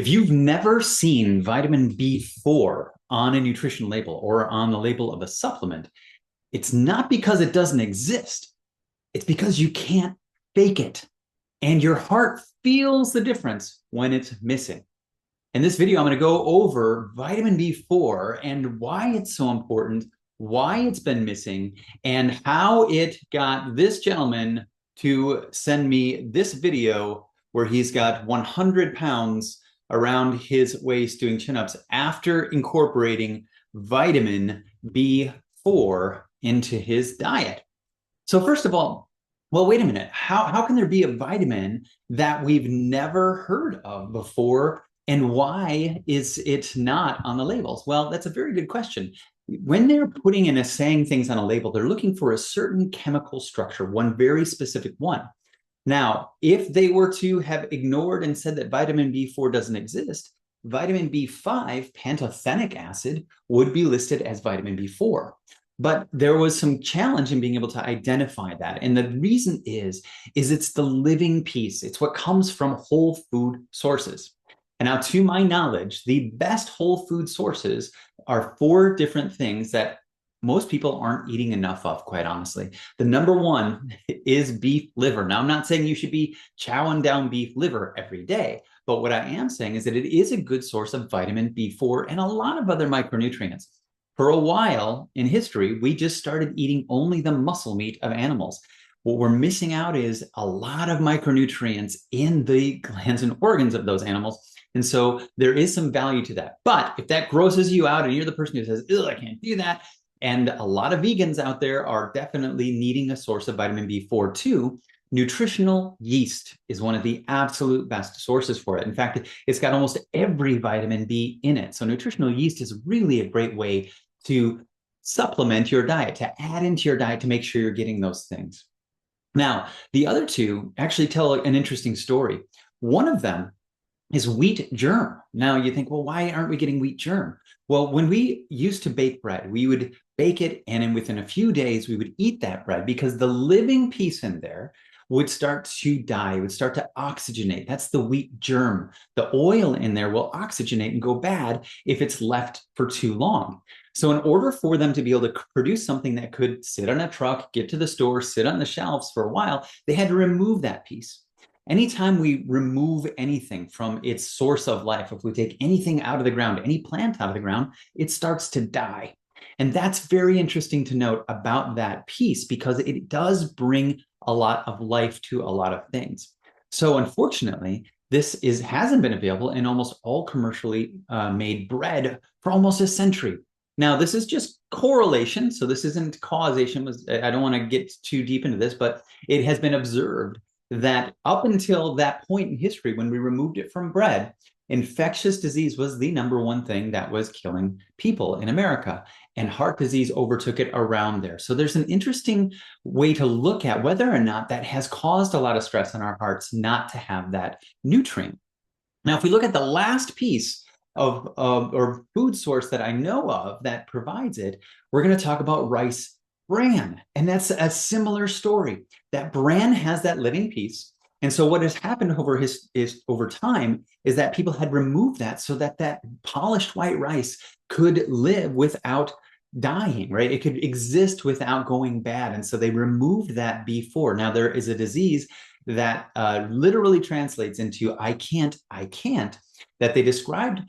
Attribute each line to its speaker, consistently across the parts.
Speaker 1: If you've never seen vitamin B4 on a nutrition label or on the label of a supplement, it's not because it doesn't exist. It's because you can't fake it. And your heart feels the difference when it's missing. In this video, I'm going to go over vitamin B4 and why it's so important, why it's been missing, and how it got this gentleman to send me this video where he's got 100 pounds around his waist doing chin-ups after incorporating vitamin B4 into his diet. So first of all, well, wait a minute. How can there be a vitamin that we've never heard of before? And why is it not on the labels? Well, that's a very good question. When they're putting in saying things on a label, they're looking for a certain chemical structure, one very specific one. Now, if they were to have ignored and said that vitamin B4 doesn't exist, vitamin B5, pantothenic acid, would be listed as vitamin B4. But there was some challenge in being able to identify that. And the reason is it's the living piece. It's what comes from whole food sources. And now, to my knowledge, the best whole food sources are 4 different things that most people aren't eating enough of, quite honestly. The number one is beef liver. Now, I'm not saying you should be chowing down beef liver every day, but what I am saying is that it is a good source of vitamin B4 and a lot of other micronutrients. For a while in history, we just started eating only the muscle meat of animals. What we're missing out is a lot of micronutrients in the glands and organs of those animals. And so there is some value to that. But if that grosses you out and you're the person who says, "Ugh, I can't do that," and a lot of vegans out there are definitely needing a source of vitamin B4 too, nutritional yeast is one of the absolute best sources for it. In fact, it's got almost every vitamin B in it. So nutritional yeast is really a great way to supplement your diet, to add into your diet to make sure you're getting those things. Now, the other 2 actually tell an interesting story. One of them is wheat germ. Now you think, well, why aren't we getting wheat germ? Well, when we used to bake bread, we would bake it, and then within a few days, we would eat that bread because the living piece in there would start to die, would start to oxygenate. That's the wheat germ. The oil in there will oxygenate and go bad if it's left for too long. So in order for them to be able to produce something that could sit on a truck, get to the store, sit on the shelves for a while, they had to remove that piece. Anytime we remove anything from its source of life, if we take anything out of the ground, any plant out of the ground, it starts to die. And that's very interesting to note about that piece because it does bring a lot of life to a lot of things. So unfortunately, this hasn't been available in almost all commercially made bread for almost a century. Now, this is just correlation, so this isn't causation. I don't want to get too deep into this, but it has been observed that up until that point in history, when we removed it from bread, infectious disease was the number one thing that was killing people in America, and heart disease overtook it around there. So there's an interesting way to look at whether or not that has caused a lot of stress on our hearts not to have that nutrient. Now, if we look at the last piece of or food source that I know of that provides it, we're going to talk about rice bran. And that's a similar story. That bran has that living piece. And so what has happened over time is that people had removed that so that that polished white rice could live without dying, right? It could exist without going bad. And so they removed that B4. Now there is a disease that literally translates into I can't, that they described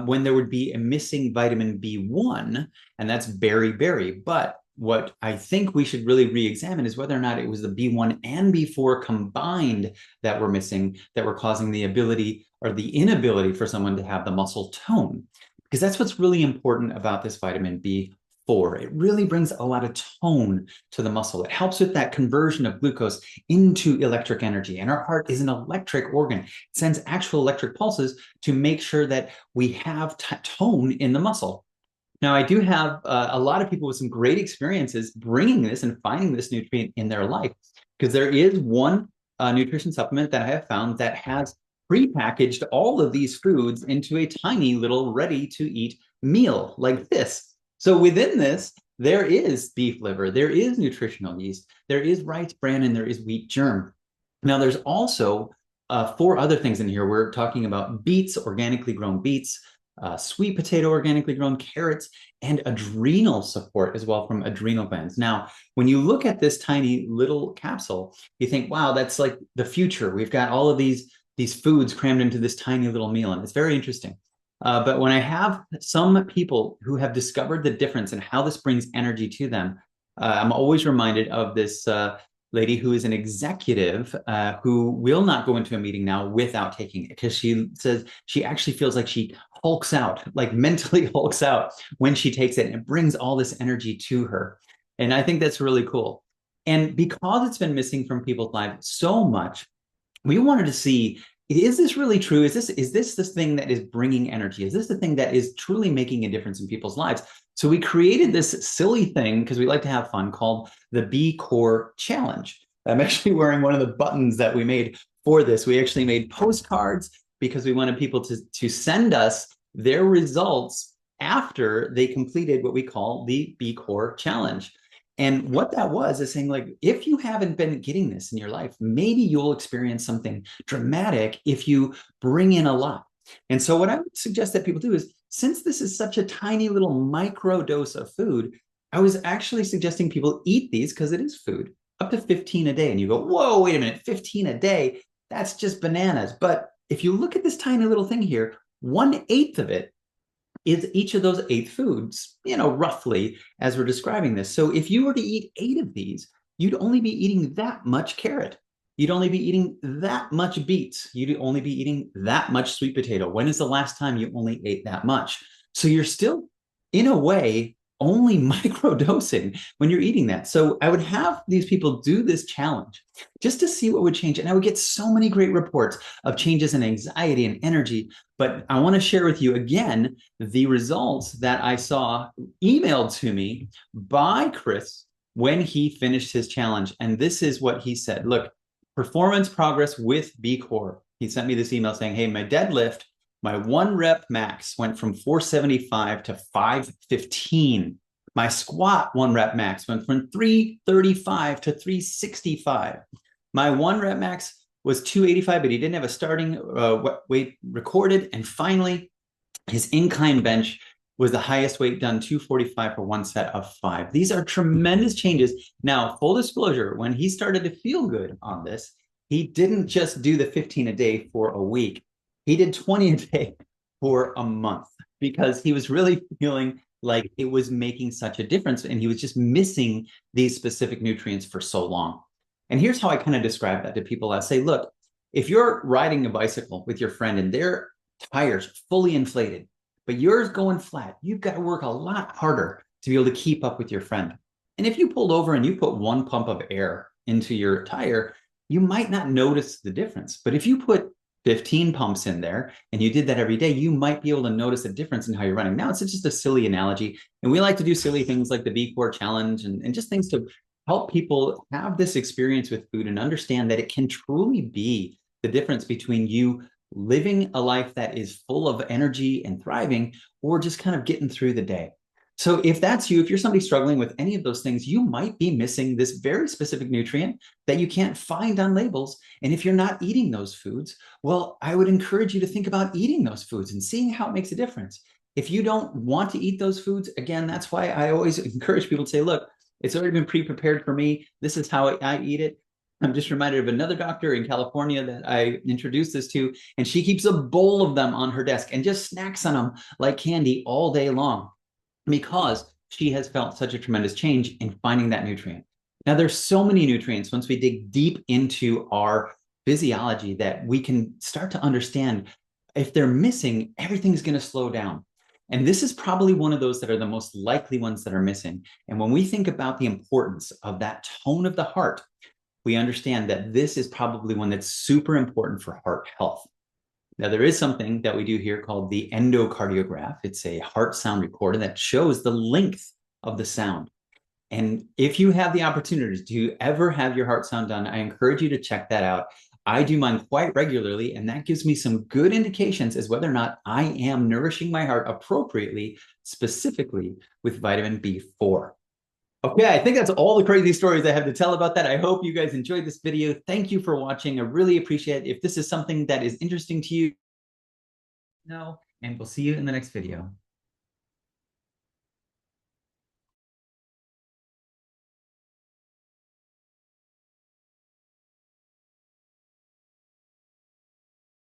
Speaker 1: when there would be a missing vitamin B1, and that's beriberi. But what I think we should really re-examine is whether or not it was the B1 and B4 combined that were missing, that were causing the ability or the inability for someone to have the muscle tone. Because that's what's really important about this vitamin B4. It really brings a lot of tone to the muscle. It helps with that conversion of glucose into electric energy. And our heart is an electric organ. It sends actual electric pulses to make sure that we have tone in the muscle. Now, I do have a lot of people with some great experiences bringing this and finding this nutrient in their life, because there is one nutrition supplement that I have found that has prepackaged all of these foods into a tiny little ready-to-eat meal like this. So within this, there is beef liver, there is nutritional yeast, there is rice bran, and there is wheat germ. Now, there's also four other things in here. We're talking about beets, organically grown beets, sweet potato, organically grown carrots, and adrenal support as well from adrenal glands. Now, when you look at this tiny little capsule, you think, wow, that's like the future. We've got all of these foods crammed into this tiny little meal, and it's very interesting. But when I have some people who have discovered the difference and how this brings energy to them, I'm always reminded of this lady who is an executive who will not go into a meeting now without taking it, because she says she actually feels like she hulks out, like mentally hulks out when she takes it, and it brings all this energy to her. And I think that's really cool. And because it's been missing from people's lives so much, we wanted to see, is this really true? Is this thing that is bringing energy? Is this the thing that is truly making a difference in people's lives? So we created this silly thing, because we like to have fun, called the B-Core Challenge. I'm actually wearing one of the buttons that we made for this. We actually made postcards because we wanted people to send us their results after they completed what we call the B-Core Challenge. And what that was is saying, like, if you haven't been getting this in your life, maybe you'll experience something dramatic if you bring in a lot. And so what I would suggest that people do is, since this is such a tiny little micro dose of food, I was actually suggesting people eat these, because it is food, up to 15 a day. And you go, whoa, wait a minute, 15 a day? That's just bananas. But if you look at this tiny little thing here, 1/8 of it is each of those 8 foods, roughly, as we're describing this. So if you were to eat 8 of these, you'd only be eating that much carrot. You'd only be eating that much beets. You'd only be eating that much sweet potato. When is the last time you only ate that much? So you're still, in a way, only microdosing when you're eating that. So I would have these people do this challenge just to see what would change. And I would get so many great reports of changes in anxiety and energy. But I want to share with you again the results that I saw emailed to me by Chris when he finished his challenge. And this is what he said. Look, performance progress with B-Core. He sent me this email saying, hey, my deadlift, my 1 rep max went from 475 to 515. My squat 1 rep max went from 335 to 365. My 1 rep max was 285, but he didn't have a starting weight recorded. And finally, his incline bench was the highest weight done, 245 for 1 set of 5. These are tremendous changes. Now, full disclosure, when he started to feel good on this, he didn't just do the 15 a day for a week. He did 20 a day for a month, because he was really feeling like it was making such a difference, and he was just missing these specific nutrients for so long. And here's how I kind of describe that to people. I say, look, if you're riding a bicycle with your friend and their tires fully inflated, but yours going flat, you've got to work a lot harder to be able to keep up with your friend. And if you pulled over and you put 1 pump of air into your tire, you might not notice the difference. But if you put 15 pumps in there and you did that every day, you might be able to notice a difference in how you're running. Now, it's just a silly analogy. And we like to do silly things like the B-Core Challenge and just things to help people have this experience with food and understand that it can truly be the difference between you living a life that is full of energy and thriving, or just kind of getting through the day. So if that's you, if you're somebody struggling with any of those things, you might be missing this very specific nutrient that you can't find on labels. And if you're not eating those foods, well, I would encourage you to think about eating those foods and seeing how it makes a difference. If you don't want to eat those foods, again, that's why I always encourage people to say, look, it's already been pre-prepared for me. This is how I eat it. I'm just reminded of another doctor in California that I introduced this to, and she keeps a bowl of them on her desk and just snacks on them like candy all day long, because she has felt such a tremendous change in finding that nutrient. Now, there's so many nutrients once we dig deep into our physiology that we can start to understand if they're missing, everything's going to slow down. And this is probably one of those that are the most likely ones that are missing. And when we think about the importance of that tone of the heart, we understand that this is probably one that's super important for heart health. Now, there is something that we do here called the endocardiograph. It's a heart sound recorder that shows the length of the sound. And if you have the opportunity to ever have your heart sound done, I encourage you to check that out. I do mine quite regularly, and that gives me some good indications as whether or not I am nourishing my heart appropriately, specifically with vitamin B4. Okay, I think that's all the crazy stories I have to tell about that. I hope you guys enjoyed this video. Thank you for watching. I really appreciate it. If this is something that is interesting to you, and we'll see you in the next video.